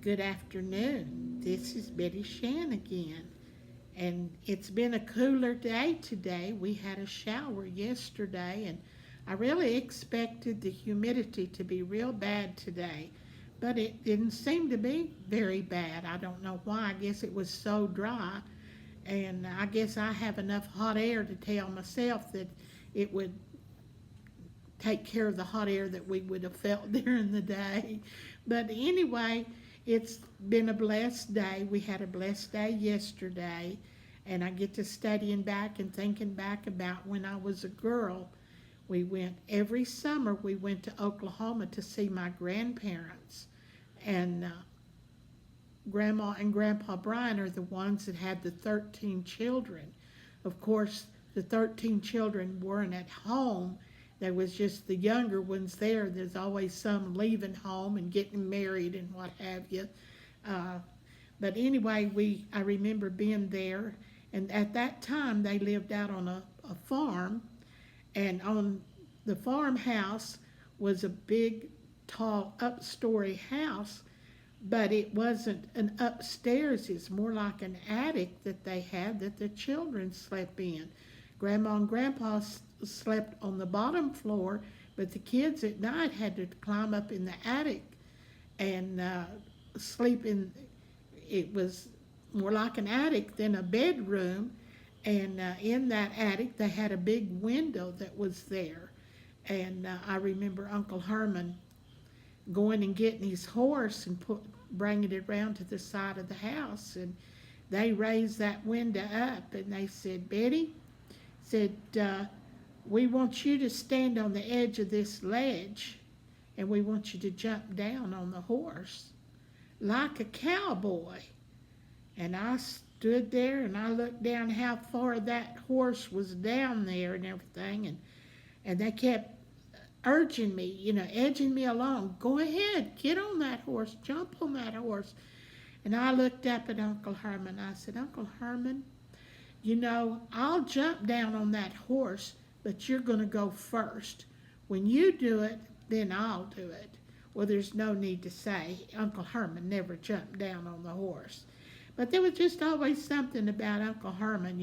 Good afternoon. This is Betty Shan again. And it's been a cooler day today. We had a shower yesterday, and I really expected the humidity to be real bad today. But it didn't seem to be very bad. I don't know why. I guess it was so dry. And I guess I have enough hot air to tell myself that it would take care of the hot air that we would have felt during the day. But anyway, it's been a blessed day. We had a blessed day yesterday, and I get to studying back and thinking back about when I was a girl. We went every summer, we went to Oklahoma to see my grandparents. And Grandma and Grandpa Brian are the ones that had the 13 children. Of course, the 13 children weren't at home. There was just the younger ones there. There's always some leaving home and getting married and what have you. Uh, but anyway, I remember being there, and at that time they lived out on a farm, and on the farmhouse was a big, tall, upstory house, but it wasn't an upstairs. It's more like an attic that they had that the children slept in. Grandma and Grandpa slept on the bottom floor, but the kids at night had to climb up in the attic and sleep in. It was more like an attic than a bedroom, and in that attic they had a big window that was there. And I remember Uncle Herman going and getting his horse and bringing it around to the side of the house, and they raised that window up and they said, Betty, said, we want you to stand on the edge of this ledge, and we want you to jump down on the horse like a cowboy. And I stood there and I looked down how far that horse was down there and everything, and they kept urging me, edging me along. Go ahead, get on that horse, jump on that horse. And I looked up at Uncle Herman. I said, Uncle Herman, I'll jump down on that horse, but you're going to go first. When you do it, then I'll do it. Well, there's no need to say Uncle Herman never jumped down on the horse. But there was just always something about Uncle Herman,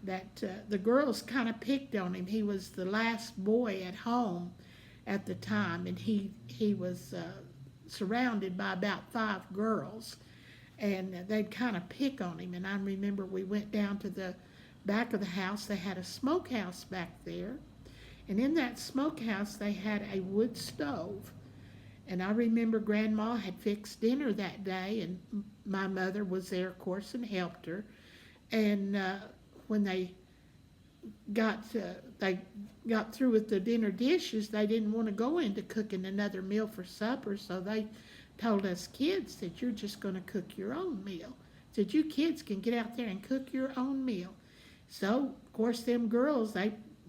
that the girls kind of picked on him. He was the last boy at home at the time, and he was surrounded by about 5 girls, and they'd kind of pick on him. And I remember we went down to the back of the house. They had a smokehouse back there, and in that smokehouse they had a wood stove. And I remember Grandma had fixed dinner that day, and my mother was there, of course, and helped her. And when they got through with the dinner dishes, they didn't want to go into cooking another meal for supper, so they told us kids that you're just going to cook your own meal. Said you kids can get out there and cook your own meal. So of course them girls,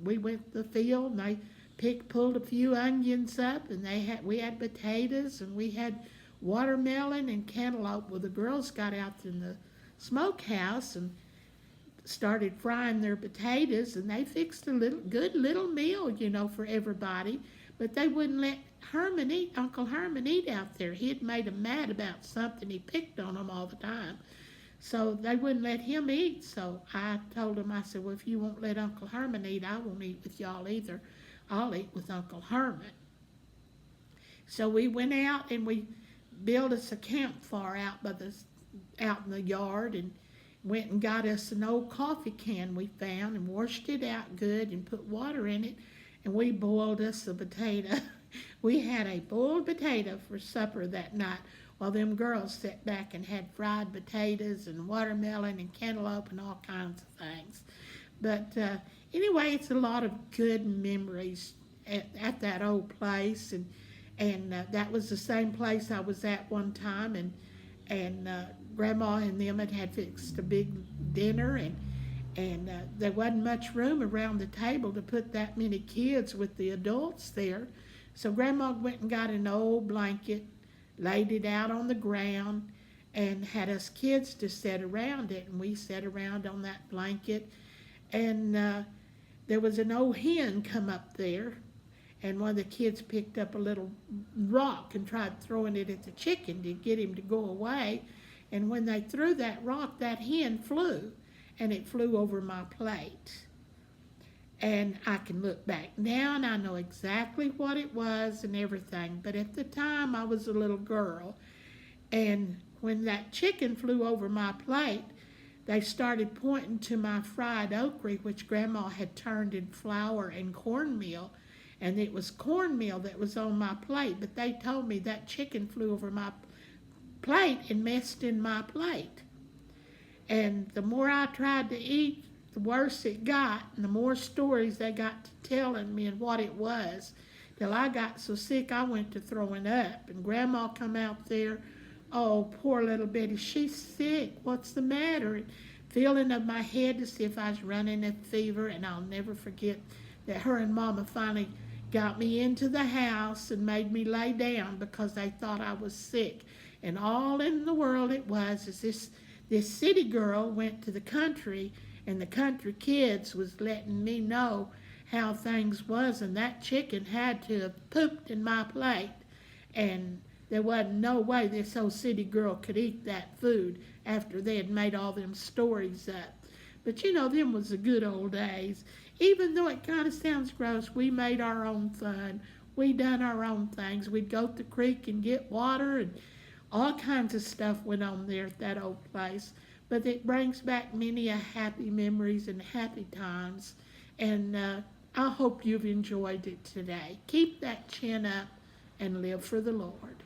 we went to the field and they pulled a few onions up, and we had potatoes and we had watermelon and cantaloupe. Well, the girls got out in the smokehouse and started frying their potatoes, and they fixed a good little meal, for everybody. But they wouldn't let Uncle Herman eat out there. He had made them mad about something. He picked on them all the time. So they wouldn't let him eat. So I told him, I said, well, if you won't let Uncle Herman eat, I won't eat with y'all either. I'll eat with Uncle Herman. So we went out and we built us a campfire out in the yard, and went and got us an old coffee can we found and washed it out good and put water in it, and we boiled us a potato. We had a boiled potato for supper that night, while them girls sat back and had fried potatoes and watermelon and cantaloupe and all kinds of things. But anyway, it's a lot of good memories at that old place, and that was the same place I was at one time, and Grandma and them had fixed a big dinner, and there wasn't much room around the table to put that many kids with the adults there. So Grandma went and got an old blanket, laid it out on the ground, and had us kids to sit around it. And we sat around on that blanket, and there was an old hen come up there, and one of the kids picked up a little rock and tried throwing it at the chicken to get him to go away. And when they threw that rock, that hen flew, and it flew over my plate. And I can look back now and I know exactly what it was and everything. But at the time, I was a little girl. And when that chicken flew over my plate, they started pointing to my fried okra, which Grandma had turned in flour and cornmeal. And it was cornmeal that was on my plate. But they told me that chicken flew over my plate and messed in my plate. And the more I tried to eat, the worse it got, and the more stories they got to telling me and what it was, till I got so sick I went to throwing up. And Grandma come out there, oh, poor little Betty, she's sick, what's the matter? And feeling of my head to see if I was running a fever, and I'll never forget that her and Mama finally got me into the house and made me lay down because they thought I was sick. And all in the world it was is this city girl went to the country, and the country kids was letting me know how things was, and that chicken had to have pooped in my plate, and there wasn't no way this old city girl could eat that food after they had made all them stories up. But you know, them was the good old days. Even though it kind of sounds gross, we made our own fun. We done our own things. We'd go to the creek and get water, and all kinds of stuff went on there at that old place. But it brings back many a happy memories and happy times. And I hope you've enjoyed it today. Keep that chin up and live for the Lord.